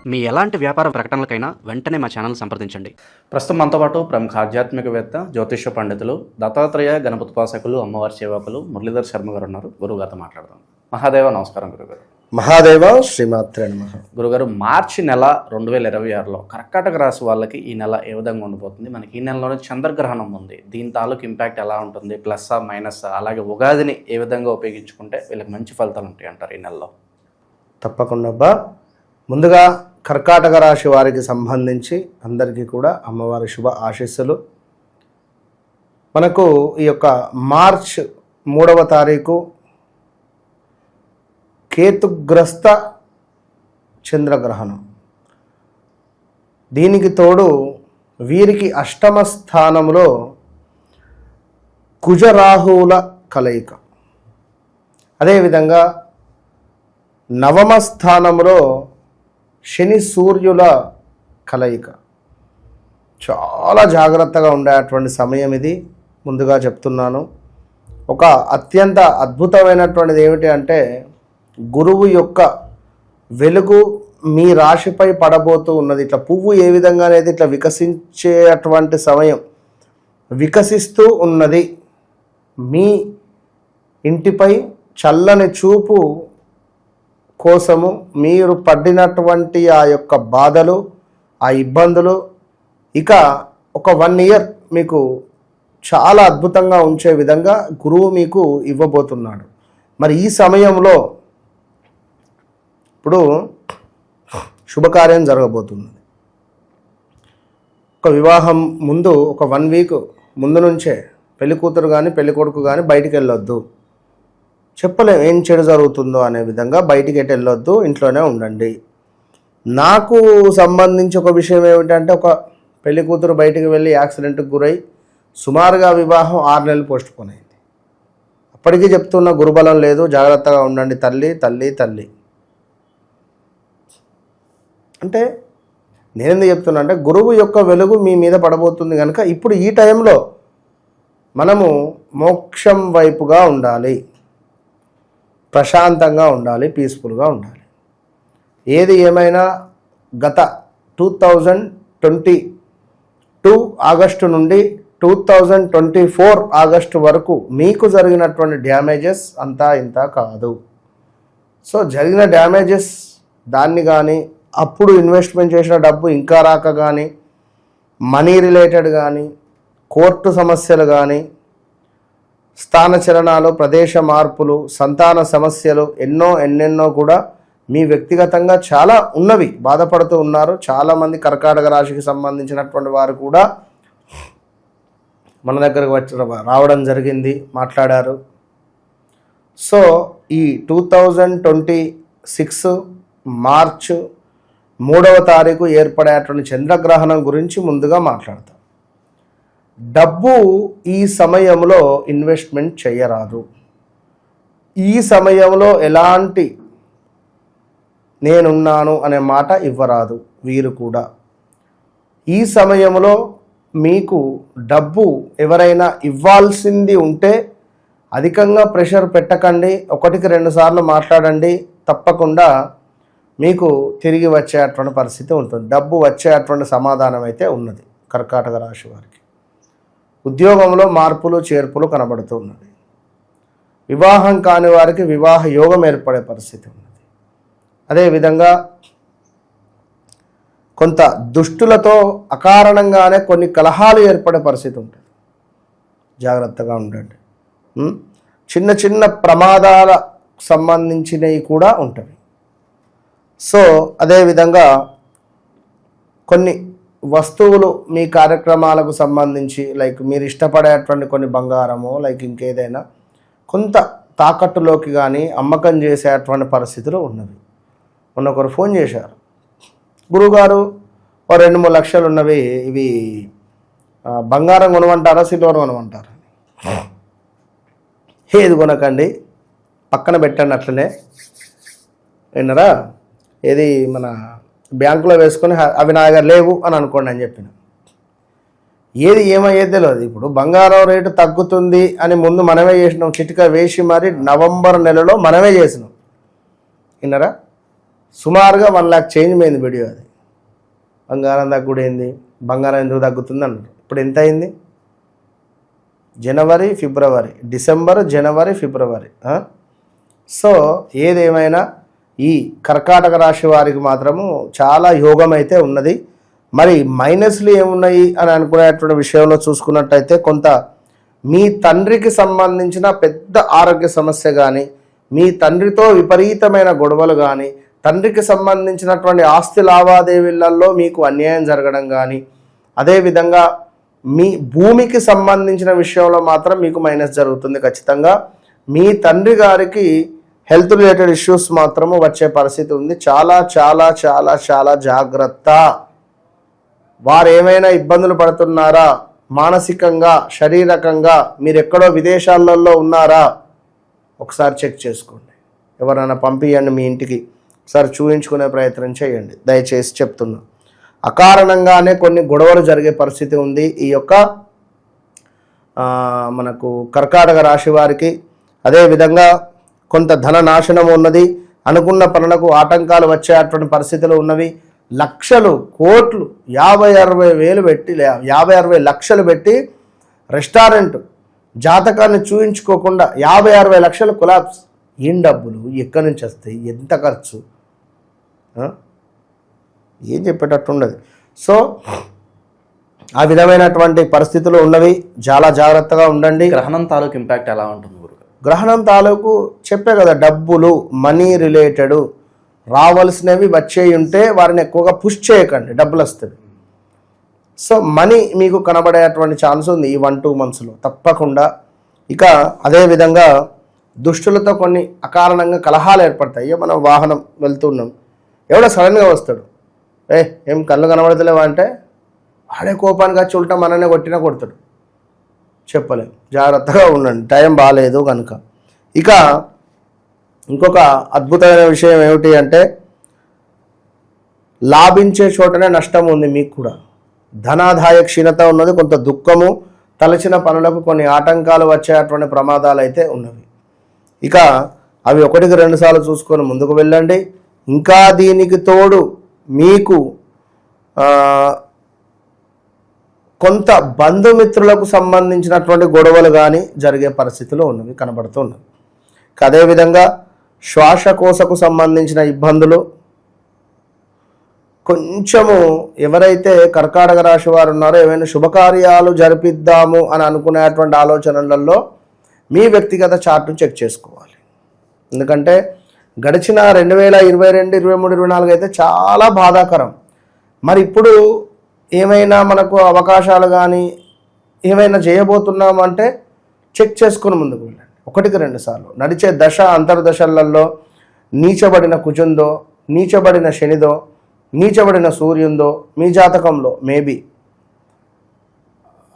మీ ఎలాంటి వ్యాపార ప్రకటనలకైనా వెంటనే మా ఛానల్ సంప్రదించండి. ప్రస్తుతం మనతో పాటు ప్రముఖ ఆధ్యాత్మికవేత్త, జ్యోతిష్య పండితులు, దత్తాత్రేయ గణపతిపాసకులు, అమ్మవారి సేవకులు మురళీధర్ శర్మ గారు ఉన్నారు. గురువుగారితో మాట్లాడదాం. మహాదేవ నమస్కారం గురుగారు. మహాదేవ శ్రీమాత్రే నమః. గురుగారు, మార్చి నెల 2026లో కర్కాటక రాశి వాళ్ళకి ఈ నెల ఏ విధంగా ఉండబోతుంది? మనకి ఈ నెలలోనే చంద్రగ్రహణం ఉంది. దీని తాలూకు ఇంపాక్ట్ ఎలా ఉంటుంది? ప్లస్సా మైనస్సా? అలాగే ఉగాదిని ఏ విధంగా ఉపయోగించుకుంటే వీళ్ళకి మంచి ఫలితాలు ఉంటాయి అంటారు ఈ నెలలో? తప్పకుండా అబ్బా. ముందుగా కర్కాటక రాశి వారికి సంబంధించి అందరికీ కూడా అమ్మవారి శుభ ఆశీస్సులు. మనకు ఈ యొక్క మార్చ్ 3వ తారీఖు కేతుగ్రస్త చంద్రగ్రహణం. దీనికి తోడు వీరికి అష్టమ స్థానంలో కుజరాహువుల కలయిక, అదేవిధంగా నవమ స్థానంలో శని సూర్యుల కలయిక. చాలా జాగ్రత్తగా ఉండేటువంటి సమయం ఇది. ముందుగా చెప్తున్నాను. ఒక అత్యంత అద్భుతమైనటువంటిది ఏమిటి అంటే, గురువు యొక్క వెలుగు మీ రాశిపై పడబోతూ ఉన్నది. ఇట్లా పువ్వు ఏ విధంగా అనేది ఇట్లా వికసించేటువంటి సమయం, వికసిస్తూ ఉన్నది. మీ ఇంటిపై చల్లని చూపు కోసము మీరు పడినటువంటి ఆ యొక్క బాధలు, ఆ ఇబ్బందులు ఇక ఒక 1 ఇయర్ మీకు చాలా అద్భుతంగా ఉంచే విధంగా గురువు మీకు ఇవ్వబోతున్నాడు. మరి ఈ సమయంలో ఇప్పుడు శుభకార్యం జరగబోతుంది. ఒక వివాహం ముందు ఒక 1 వీక్ ముందు నుంచే పెళ్లి కూతురు కానీ పెళ్లి కొడుకు కానీ బయటికి వెళ్ళొద్దు. చెప్పలేం ఏం చెడు జరుగుతుందో అనే విధంగా బయటికి ఎటు వెళ్ళొద్దు, ఇంట్లోనే ఉండండి. నాకు సంబంధించి ఒక విషయం ఏమిటంటే, ఒక పెళ్లి కూతురు బయటికి వెళ్ళి యాక్సిడెంట్కి గురై సుమారుగా వివాహం 6 నెలలు పోస్ట్ పోన్ అయింది. అప్పటికీ చెప్తున్న గురుబలం లేదు, జాగ్రత్తగా ఉండండి తల్లి తల్లి తల్లి అంటే. నేనెందుకు చెప్తున్నా అంటే, గురువు యొక్క వెలుగు మీ మీద పడబోతుంది కనుక ఇప్పుడు ఈ టైంలో మనము మోక్షం వైపుగా ఉండాలి, ప్రశాంతంగా ఉండాలి, పీస్ఫుల్గా ఉండాలి. ఏది ఏమైనా గత 2022 ఆగస్టు నుండి 2024 ఆగస్టు వరకు మీకు జరిగినటువంటి డ్యామేజెస్ అంతా ఇంత కాదు. సో జరిగిన డ్యామేజెస్ దాన్ని కానీ, అప్పుడు ఇన్వెస్ట్మెంట్ చేసిన డబ్బు ఇంకా రాక కానీ, మనీ రిలేటెడ్ కానీ, కోర్టు సమస్యలు కానీ, స్థానచలనాలు, ప్రదేశ మార్పులు, సంతాన సమస్యలు ఎన్నెన్నో కూడా మీ వ్యక్తిగతంగా చాలా ఉన్నవి, బాధపడుతూ ఉన్నారు. చాలామంది కర్కాటక రాశికి సంబంధించినటువంటి వారు కూడా మన దగ్గరకు వచ్చి రావడం జరిగింది, మాట్లాడారు. సో ఈ 2026 మార్చ్ 3వ తారీఖు ఏర్పడేటువంటి చంద్రగ్రహణం గురించి ముందుగా మాట్లాడతాం. డబ్బు ఈ సమయంలో ఇన్వెస్ట్మెంట్ చేయరాదు. ఈ సమయంలో ఎలాంటి నేనున్నాను అనే మాట ఇవ్వరాదు. వీరు కూడా ఈ సమయంలో మీకు డబ్బు ఎవరైనా ఇవ్వాల్సింది ఉంటే అధికంగా ప్రెషర్ పెట్టకండి, 1కి 2 సార్లు మాట్లాడండి. తప్పకుండా మీకు తిరిగి వచ్చేటువంటి పరిస్థితి ఉంటుంది. డబ్బు వచ్చేటువంటి సమాధానం అయితే ఉన్నది కర్కాటక రాశి వారికి. ఉద్యోగంలో మార్పులు చేర్పులు కనబడుతూ ఉన్నది. వివాహం కాని వారికి వివాహ యోగం ఏర్పడే పరిస్థితి ఉన్నది. అదేవిధంగా కొంత దుష్టులతో అకారణంగానే కొన్ని కలహాలు ఏర్పడే పరిస్థితి ఉంటుంది. జాగ్రత్తగా ఉండండి. చిన్న ప్రమాదాల సంబంధించినవి కూడా ఉంటాయి. సో అదేవిధంగా కొన్ని వస్తువులు మీ కార్యక్రమాలకు సంబంధించి, లైక్ మీరు ఇష్టపడేటువంటి కొన్ని బంగారము, లైక్ ఇంకేదైనా కొంత తాకట్టులోకి కానీ అమ్మకం చేసేటువంటి పరిస్థితులు ఉన్నవి. మొన్న ఒకరు ఫోన్ చేశారు, గురువుగారు ఓ 2-3 లక్షలు ఉన్నవి, ఇవి బంగారం కొనమంటారా సిల్వర్ కొనమంటారా? ఏది కొనకండి, పక్కన పెట్టండి అట్లనే. విన్నారా? ఏది మన బ్యాంకులో వేసుకొని అవి నా దగ్గర లేవు అని అనుకోండి అని చెప్పిన. ఏది ఏమయ్యేది తెలియదు. ఇప్పుడు బంగారం రేటు తగ్గుతుంది అని ముందు మనమే చేసినాం, చిటిక వేసి మరి నవంబర్ నెలలో మనమే చేసినాం. విన్నారా? సుమారుగా 1 lakh చేంజ్ పోయింది వీడియో. అది బంగారం తగ్గుడేంది, బంగారం ఎందుకు తగ్గుతుంది అన్నారు. ఇప్పుడు ఎంత అయింది? జనవరి, ఫిబ్రవరి, డిసెంబర్, జనవరి, ఫిబ్రవరి. సో ఏదేమైనా ఈ కర్కాటక రాశి వారికి మాత్రము చాలా యోగం అయితే ఉన్నది. మరి మైనస్లు ఏమున్నాయి అని అనుకునేటువంటి విషయంలో చూసుకున్నట్టయితే కొంత మీ తండ్రికి సంబంధించిన పెద్ద ఆరోగ్య సమస్య కానీ, మీ తండ్రితో విపరీతమైన గొడవలు కానీ, తండ్రికి సంబంధించినటువంటి ఆస్తి లావాదేవీలలో మీకు అన్యాయం జరగడం కానీ, అదేవిధంగా మీ భూమికి సంబంధించిన విషయంలో మాత్రం మీకు మైనస్ జరుగుతుంది ఖచ్చితంగా. మీ తండ్రి గారికి హెల్త్ రిలేటెడ్ ఇష్యూస్ మాత్రము వచ్చే పరిస్థితి ఉంది. చాలా చాలా చాలా చాలా జాగ్రత్త. వారు ఏమైనా ఇబ్బందులు పడుతున్నారా మానసికంగా, శారీరకంగా, మీరు ఎక్కడో విదేశాలలో ఉన్నారా ఒకసారి చెక్ చేసుకోండి. ఎవరైనా పంపించండి మీ ఇంటికి, ఒకసారి చూయించుకునే ప్రయత్నం చేయండి దయచేసి చెప్తున్నా. అకారణంగానే కొన్ని గొడవలు జరిగే పరిస్థితి ఉంది ఈ యొక్క మనకు కర్కాటక రాశి వారికి. అదేవిధంగా కొంత ధన నాశనం ఉన్నది. అనుకున్న పనులకు ఆటంకాలు వచ్చేటువంటి పరిస్థితులు ఉన్నవి. లక్షలు, కోట్లు, 50-60 వేలు పెట్టి 50-60 లక్షలు పెట్టి రెస్టారెంట్ జాతకాన్ని చూయించుకోకుండా 50-60 లక్షలు కొలాప్స్. ఏం డబ్బులు ఎక్కడి నుంచి వస్తాయి, ఎంత ఖర్చు, ఏం చెప్పేటట్టు ఉండదు. సో ఆ విధమైనటువంటి పరిస్థితులు ఉన్నవి. చాలా జాగ్రత్తగా ఉండండి. గ్రహణం తాలూకు ఇంపాక్ట్ ఎలా ఉంటుంది గురుగారు? గ్రహణం తాలూకు చెప్పే కదా, డబ్బులు, మనీ రిలేటెడ్ రావాల్సినవి వచ్చేవి ఉంటే వారిని ఎక్కువగా పుష్ చేయకండి, డబ్బులు వస్తుంది. సో మనీ మీకు కనబడేటువంటి ఛాన్స్ ఉంది ఈ 1-2 మంత్స్లో తప్పకుండా. ఇక అదేవిధంగా దుష్టులతో కొన్ని అకారణంగా కలహాలు ఏర్పడతాయి. అయ్యో మనం వాహనం వెళ్తున్నాం, ఎవడో సడన్గా వస్తాడు, ఏం కళ్ళు కనబడతలేవా అంటే ఆడే కోపానికి వచ్చి ఉల్టా మననే కొట్టినా కొడతాడు. చెప్పలేం, జాగ్రత్తగా ఉండండి, టైం బాగాలేదు కనుక. ఇక ఇంకొక అద్భుతమైన విషయం ఏమిటి అంటే లాభించే చోటనే నష్టం ఉంది మీకు కూడా. ధనాదాయ క్షీణత ఉన్నది, కొంత దుఃఖము, తలచిన పనులకు కొన్ని ఆటంకాలు వచ్చేటువంటి ప్రమాదాలు అయితే ఉన్నవి. ఇక అవి 1-2 సార్లు చూసుకొని ముందుకు వెళ్ళండి. ఇంకా దీనికి తోడు మీకు కొంత బంధుమిత్రులకు సంబంధించినటువంటి గొడవలు కానీ జరిగే పరిస్థితులు ఉన్నవి కనబడుతున్నాయి. అదేవిధంగా శ్వాసకోశకు సంబంధించిన ఇబ్బందులు కొంచెము, ఎవరైతే కర్కాటక రాశి వారు ఉన్నారో ఏమైనా శుభకార్యాలు జరిపిద్దాము అని అనుకునేటువంటి ఆలోచనలలో మీ వ్యక్తిగత చార్ట్ను చెక్ చేసుకోవాలి. ఎందుకంటే గడిచిన 2022, 23, 24 అయితే చాలా బాధాకరం. మరి ఇప్పుడు ఏమైనా మనకు అవకాశాలు కానీ ఏమైనా చేయబోతున్నామంటే చెక్ చేసుకుని ముందుకు వెళ్ళండి. 1-2 సార్లు నడిచే దశ అంతర్దశలలో నీచబడిన కుజుందో, నీచబడిన శనిదో, నీచబడిన సూర్యుందో మీ జాతకంలో మేబీ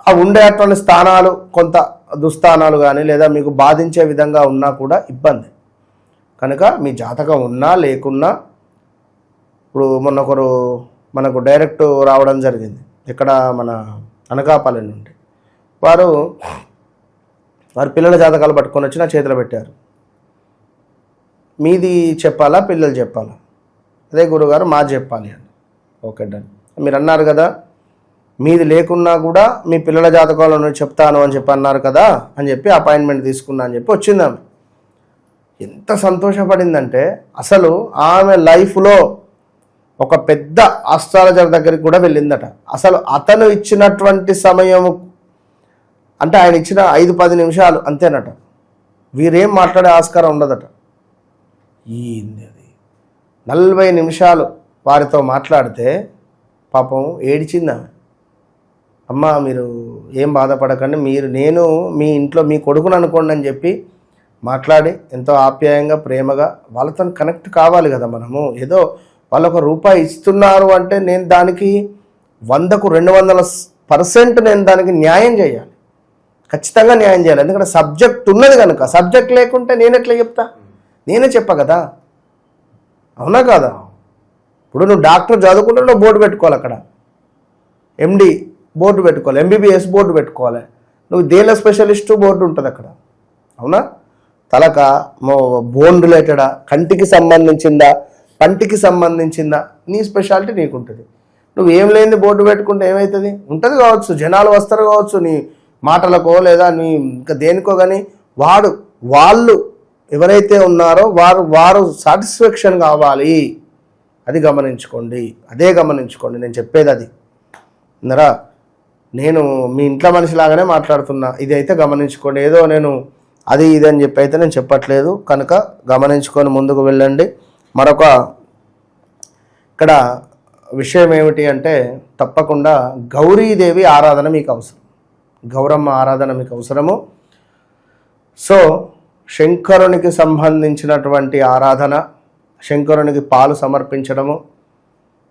ఆ ఉండేటువంటి స్థానాలు కొంత దుస్థానాలు కానీ లేదా మీకు బాధించే విధంగా ఉన్నా కూడా ఇబ్బంది. కనుక మీ జాతకం ఉన్నా లేకున్నా, ఇప్పుడు మొన్న ఒకరు మనకు డైరెక్ట్ రావడం జరిగింది, ఇక్కడ మన అనకాపల్లి నుండి. వారు పిల్లల జాతకాలు పట్టుకొని వచ్చి నా చేతిలో పెట్టారు. మీది చెప్పాలా పిల్లలు చెప్పాలా? అదే గురుగారు మాది చెప్పాలి అని. Okay done. మీరు అన్నారు కదా మీది లేకున్నా కూడా మీ పిల్లల జాతకాలను చెప్తాను అని చెప్పి అన్నారు కదా అని చెప్పి అపాయింట్మెంట్ తీసుకున్నా అని చెప్పి వచ్చింది ఆమె. ఎంత సంతోషపడిందంటే అసలు ఆమె లైఫ్లో ఒక పెద్ద ఆస్ట్రాలజర్ దగ్గరికి కూడా వెళ్ళిందట. అసలు అతను ఇచ్చినటువంటి సమయం అంటే ఆయన ఇచ్చిన 5-10 నిమిషాలు అంతేనట, వీరేం మాట్లాడే ఆస్కారం ఉండదట. ఏంది అది 40 నిమిషాలు వారితో మాట్లాడితే పాపం ఏడిచింది ఆమె. అమ్మ మీరు ఏం బాధపడకండి, నేను మీ ఇంట్లో మీ కొడుకుని అనుకోండి అని చెప్పి మాట్లాడి ఎంతో ఆప్యాయంగా ప్రేమగా వాళ్ళతో కనెక్ట్ కావాలి కదా మనము. ఏదో వాళ్ళొక రూపాయి ఇస్తున్నారు అంటే నేను దానికి 100కు 200% నేను దానికి న్యాయం చేయాలి, ఖచ్చితంగా న్యాయం చేయాలి. ఎందుకంటే సబ్జెక్ట్ ఉన్నది కనుక. సబ్జెక్ట్ లేకుంటే నేను ఎట్లా చెప్తా? నేనే చెప్పా కదా, అవునా కాదా? ఇప్పుడు నువ్వు డాక్టర్ చదువుకుంటే నువ్వు బోర్డు పెట్టుకోవాలి, అక్కడ ఎండి బోర్డు పెట్టుకోవాలి, ఎంబీబీఎస్ బోర్డు పెట్టుకోవాలి, నువ్వు దేల స్పెషలిస్టు బోర్డు ఉంటుంది అక్కడ, అవునా? తలక బోన్ రిలేటెడా, కంటికి సంబంధించిందా, పంటికి సంబంధించిందా, నీ స్పెషాలిటీ నీకు ఉంటుంది. నువ్వు ఏం లేని బోర్డు పెట్టుకుంటే ఏమవుతుంది? ఉంటుంది కావచ్చు, జనాలు వస్తారు కావచ్చు నీ మాటలకో లేదా నీ ఇంకా దేనికో, కానీ వాళ్ళు ఎవరైతే ఉన్నారో వారు సాటిస్ఫాక్షన్ కావాలి. అది గమనించుకోండి, అదే గమనించుకోండి. నేను చెప్పేది అది అందరా. నేను మీ ఇంట్లో మనిషిలాగానే మాట్లాడుతున్నా, ఇది అయితే గమనించుకోండి. ఏదో నేను అది ఇది అని చెప్పి అయితే నేను చెప్పట్లేదు, కనుక గమనించుకొని ముందుకు వెళ్ళండి. మరొక ఇక్కడ విషయం ఏమిటి అంటే, తప్పకుండా గౌరీదేవి ఆరాధన మీకు అవసరం, గౌరమ్మ ఆరాధన మీకు అవసరము. సో శంకరునికి సంబంధించినటువంటి ఆరాధన, శంకరునికి పాలు సమర్పించడము,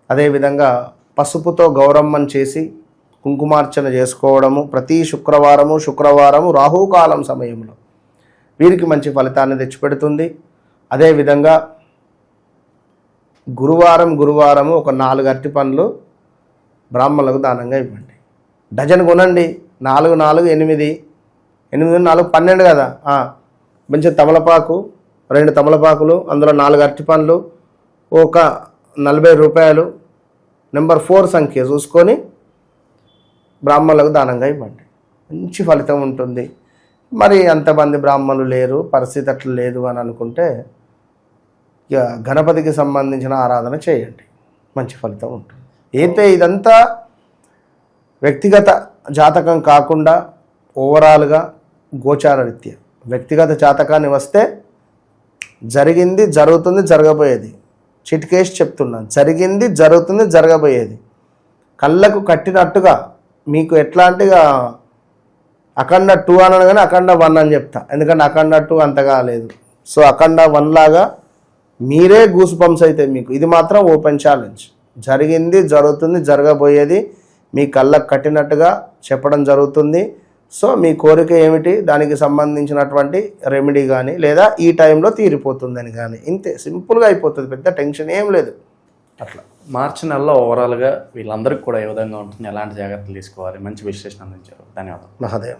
అదేవిధంగా పసుపుతో గౌరమ్మను చేసి కుంకుమార్చన చేసుకోవడము ప్రతి శుక్రవారము రాహుకాలం సమయంలో వీరికి మంచి ఫలితాన్ని తెచ్చిపెడుతుంది. అదేవిధంగా గురువారము ఒక 4 అరటి పండ్లు బ్రాహ్మణులకు దానంగా ఇవ్వండి. డజన్ కొనండి, 4 4 8 4 12 కదా. మంచి తమలపాకు, 2 తమలపాకులు, అందులో 4 అరటి పండ్లు, ఒక 40 రూపాయలు, నెంబర్ 4 సంఖ్య చూసుకొని బ్రాహ్మణులకు దానంగా ఇవ్వండి. మంచి ఫలితం ఉంటుంది. మరి అంతమంది బ్రాహ్మణులు లేరు, పరిస్థితి అట్లా లేదు అని అనుకుంటే ఇక గణపతికి సంబంధించిన ఆరాధన చేయండి, మంచి ఫలితం ఉంటుంది. అయితే ఇదంతా వ్యక్తిగత జాతకం కాకుండా ఓవరాల్గా గోచార రీత్యా వ్యక్తిగత జాతకాన్ని వస్తే జరిగింది, జరుగుతుంది, జరగబోయేది చిటికేసి చెప్తున్నాను. జరిగింది, జరుగుతుంది, జరగబోయేది కళ్ళకు కట్టినట్టుగా మీకు ఎట్లా అంటే అఖండ 2 అనగానే అఖండ 1 అని చెప్తా, ఎందుకంటే అఖండ 2 అంతగా లేదు. సో అఖండ 1 లాగా మీరే గూస్ బంప్స్ అయితే మీకు ఇది మాత్రం ఓపెన్ ఛాలెంజ్. జరిగింది, జరుగుతుంది, జరగబోయేది మీ కళ్ళకు కట్టినట్టుగా చెప్పడం జరుగుతుంది. సో మీ కోరిక ఏమిటి, దానికి సంబంధించినటువంటి రెమెడీ కానీ లేదా ఈ టైంలో తీరిపోతుందని కానీ, ఇంతే సింపుల్గా అయిపోతుంది, పెద్ద టెన్షన్ ఏం లేదు. అట్లా మార్చి నెలలో ఓవరాల్గా వీళ్ళందరికీ కూడా ఏ విధంగా ఉంటుంది, ఎలాంటి జాగ్రత్తలు తీసుకోవాలి, మంచి విశ్లేషణ అందించారు. ధన్యవాదాలు. మహాదేవ్.